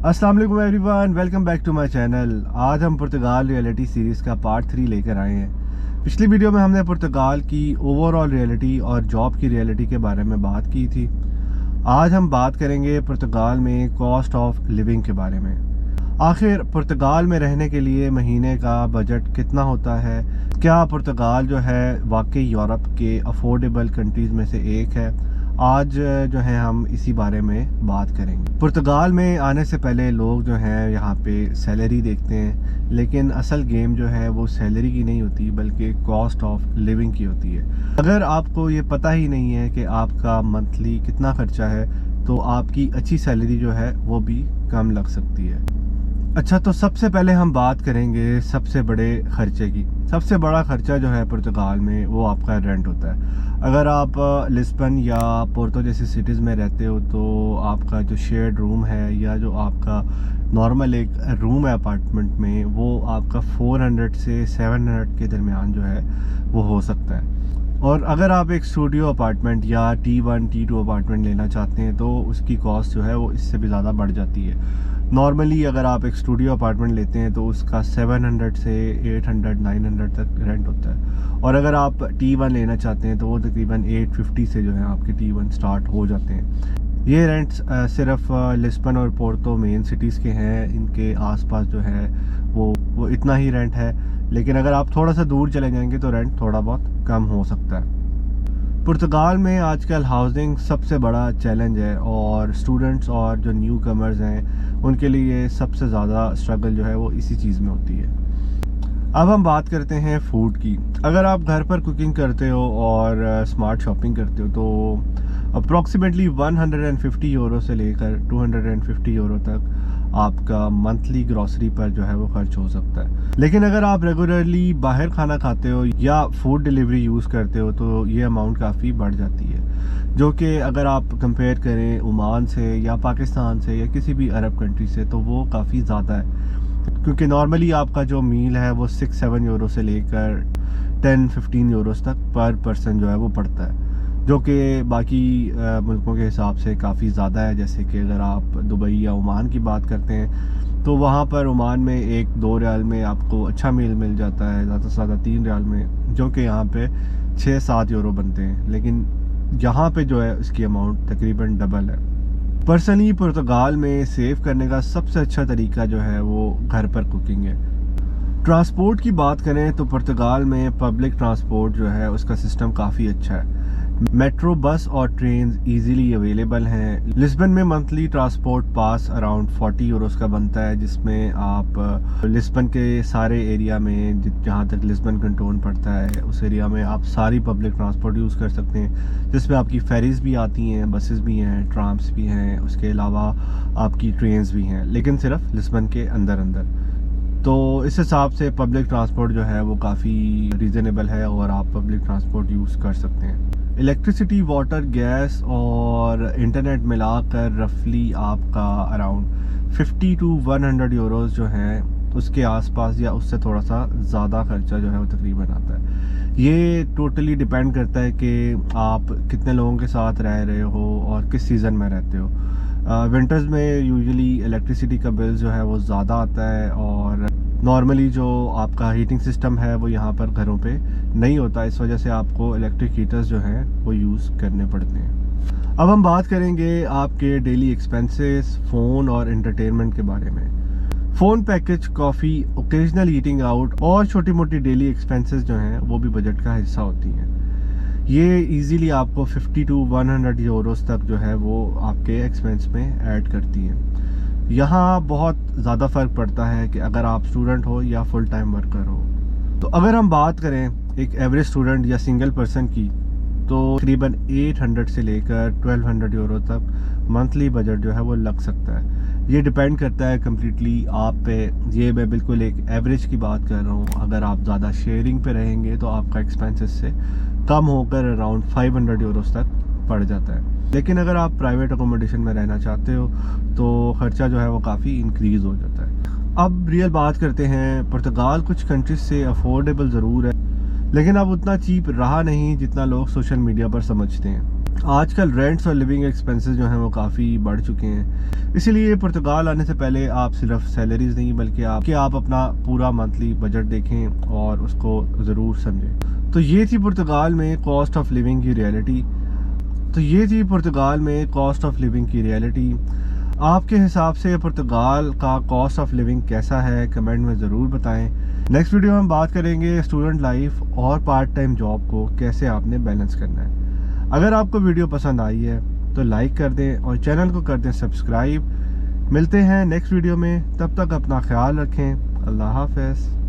अस्सलाम वालेकुम everyone, welcome back to my channel. आज हम पुर्तगाल रियलिटी सीरीज़ का पार्ट 3 लेकर आए हैं। पिछली वीडियो में हमने पुर्तगाल की ओवरऑल रियलिटी और जॉब की रियलिटी के बारे में बात की थी। आज हम बात करेंगे पुर्तगाल में कॉस्ट ऑफ लिविंग के बारे में। आखिर पुर्तगाल में रहने के लिए महीने का बजट कितना होता है? क्या पुर्तगाल जो है वाकई यूरोप के अफोर्डेबल कंट्रीज़ में से एक है? आज जो है हम इसी बारे में बात करेंगे। पुर्तगाल में आने से पहले लोग जो हैं यहाँ पे सैलरी देखते हैं, लेकिन असल गेम जो है वो सैलरी की नहीं होती बल्कि कॉस्ट ऑफ लिविंग की होती है। अगर आपको ये पता ही नहीं है कि आपका मंथली कितना खर्चा है तो आपकी अच्छी सैलरी जो है वो भी कम लग सकती है। अच्छा, तो सबसे पहले हम बात करेंगे सबसे बड़े खर्चे की। सबसे बड़ा खर्चा जो है पुर्तगाल में वो आपका रेंट होता है। अगर आप लिस्बन या पोर्तो जैसी सिटीज़ में रहते हो तो आपका जो शेयर्ड रूम है या जो आपका नॉर्मल एक रूम है अपार्टमेंट में, वो आपका 400 से 700 के दरमियान जो है वो हो सकता है। और अगर आप एक स्टूडियो अपार्टमेंट या T1 T2 अपार्टमेंट लेना चाहते हैं तो उसकी कॉस्ट जो है वो इससे भी ज़्यादा बढ़ जाती है। नॉर्मली अगर आप एक स्टूडियो अपार्टमेंट लेते हैं तो उसका 700 से 800 900 तक रेंट होता है। और अगर आप T1 लेना चाहते हैं तो वो तकरीबन 850 से जो है आपके T1 स्टार्ट हो जाते हैं। ये रेंट सिर्फ लिस्बन और पोर्तो मेन सिटीज़ के हैं। इनके आसपास जो है वो इतना ही रेंट है, लेकिन अगर आप थोड़ा सा दूर चले जाएंगे तो रेंट थोड़ा बहुत कम हो सकता है। पुर्तगाल में आजकल हाउसिंग सबसे बड़ा चैलेंज है और स्टूडेंट्स और जो न्यू कमर्स हैं उनके लिए सबसे ज़्यादा स्ट्रगल जो है वो इसी चीज़ में होती है। अब हम बात करते हैं फ़ूड की। अगर आप घर पर कुकिंग करते हो और स्मार्ट शॉपिंग करते हो तो अप्रॉक्सीमेटली 150 यूरो से लेकर 250 यूरो तक आपका मंथली ग्रॉसरी पर जो है वो खर्च हो सकता है। लेकिन अगर आप रेगुलरली बाहर खाना खाते हो या फूड डिलीवरी यूज़ करते हो तो ये अमाउंट काफ़ी बढ़ जाती है, जो कि अगर आप कंपेयर करें ओमान से या पाकिस्तान से या किसी भी अरब कंट्री से तो वो काफ़ी ज़्यादा है। क्योंकि नॉर्मली आपका जो मील है वो 6-7 यूरो से लेकर 10-15 यूरोस तक पर पर्सन जो है वो पड़ता है, जो कि बाकी मुल्कों के हिसाब से काफ़ी ज़्यादा है। जैसे कि अगर आप दुबई या ओमान की बात करते हैं तो वहाँ पर ओमान में 1-2 रियाल में आपको अच्छा मील मिल जाता है, ज़्यादा से ज़्यादा 3 रियाल में, जो कि यहाँ पे 6-7 यूरो बनते हैं। लेकिन यहाँ पे जो है इसकी अमाउंट तकरीबन डबल है। पर्सनली पुर्तगाल में सेव करने का सबसे अच्छा तरीका जो है वो घर पर कुकिंग है। ट्रांसपोर्ट की बात करें तो पुर्तगाल में पब्लिक ट्रांसपोर्ट जो है उसका सिस्टम काफ़ी अच्छा है। मेट्रो बस और ट्रेन इजीली अवेलेबल हैं। लिस्बन में मंथली ट्रांसपोर्ट पास अराउंड 40 यूरोस का बनता है, जिसमें आप लिस्बन के सारे एरिया में जहाँ तक लिस्बन कंटोन पड़ता है उस एरिया में आप सारी पब्लिक ट्रांसपोर्ट यूज़ कर सकते हैं, जिसमें आपकी फेरीज़ भी आती हैं, बसेस भी हैं, ट्राम्स भी हैं, उसके अलावा आपकी ट्रेन्स भी हैं, लेकिन सिर्फ लिस्बन के अंदर। तो इस हिसाब से पब्लिक ट्रांसपोर्ट जो है वो काफ़ी रीज़नेबल है और आप पब्लिक ट्रांसपोर्ट यूज़ कर सकते हैं। इलेक्ट्रिसिटी, वाटर, गैस और इंटरनेट मिलाकर रफली आपका अराउंड 50 to 100 यूरोस जो हैं उसके आसपास या उससे थोड़ा सा ज़्यादा खर्चा जो है वो तकरीबन आता है। ये टोटली डिपेंड करता है कि आप कितने लोगों के साथ रह रहे हो और किस सीज़न में रहते हो। विंटर्स में यूजुअली इलेक्ट्रिसिटी का बिल जो है वो ज़्यादा आता है और नॉर्मली जो आपका हीटिंग सिस्टम है वो यहाँ पर घरों पे नहीं होता, इस वजह से आपको इलेक्ट्रिक हीटर्स जो हैं वो यूज़ करने पड़ते हैं। अब हम बात करेंगे आपके डेली एक्सपेंसेस, फ़ोन और एंटरटेनमेंट के बारे में। Phone package, coffee, occasional eating out और छोटी मोटी डेली एक्सपेंसेस जो हैं वो भी बजट का हिस्सा होती हैं। ये इजीली आपको 50 to 100 यूरोस तक जो है वो आपके एक्सपेंस में ऐड करती हैं। यहाँ बहुत ज़्यादा फ़र्क पड़ता है कि अगर आप स्टूडेंट हो या फुल टाइम वर्कर हो। तो अगर हम बात करें एक एवरेज स्टूडेंट या सिंगल पर्सन की तो तकरीबन 800 से लेकर 1200 यूरो तक मंथली बजट जो है वो लग सकता है। ये डिपेंड करता है कम्प्लीटली आप पे। ये मैं बिल्कुल एक एवरेज की बात कर रहा हूँ। अगर आप ज़्यादा शेयरिंग पे रहेंगे तो आपका एक्सपेंसेस से कम होकर अराउंड 500 यूरोस तक पड़ जाता है। लेकिन अगर आप प्राइवेट अकोमोडेशन में रहना चाहते हो तो ख़र्चा जो है वो काफ़ी इंक्रीज़ हो जाता है। अब रियल बात करते हैं। पुर्तगाल कुछ कंट्रीज से अफोर्डेबल ज़रूर है, लेकिन अब उतना चीप रहा नहीं जितना लोग सोशल मीडिया पर समझते हैं। आजकल रेंट्स और लिविंग एक्सपेंसेस जो हैं वो काफ़ी बढ़ चुके हैं, इसीलिए पुर्तगाल आने से पहले आप सिर्फ सैलरीज नहीं बल्कि आप अपना पूरा मंथली बजट देखें और उसको ज़रूर समझें। तो ये थी पुर्तगाल में कॉस्ट ऑफ लिविंग की रियलिटी। आपके हिसाब से पुर्तगाल का कॉस्ट ऑफ लिविंग कैसा है, कमेंट में ज़रूर बताएं। नेक्स्ट वीडियो में हम बात करेंगे स्टूडेंट लाइफ और पार्ट टाइम जॉब को कैसे आपने बैलेंस करना है। अगर आपको वीडियो पसंद आई है तो लाइक कर दें और चैनल को कर दें सब्सक्राइब। मिलते हैं नेक्स्ट वीडियो में, तब तक अपना ख्याल रखें। अल्लाह हाफ़िज़।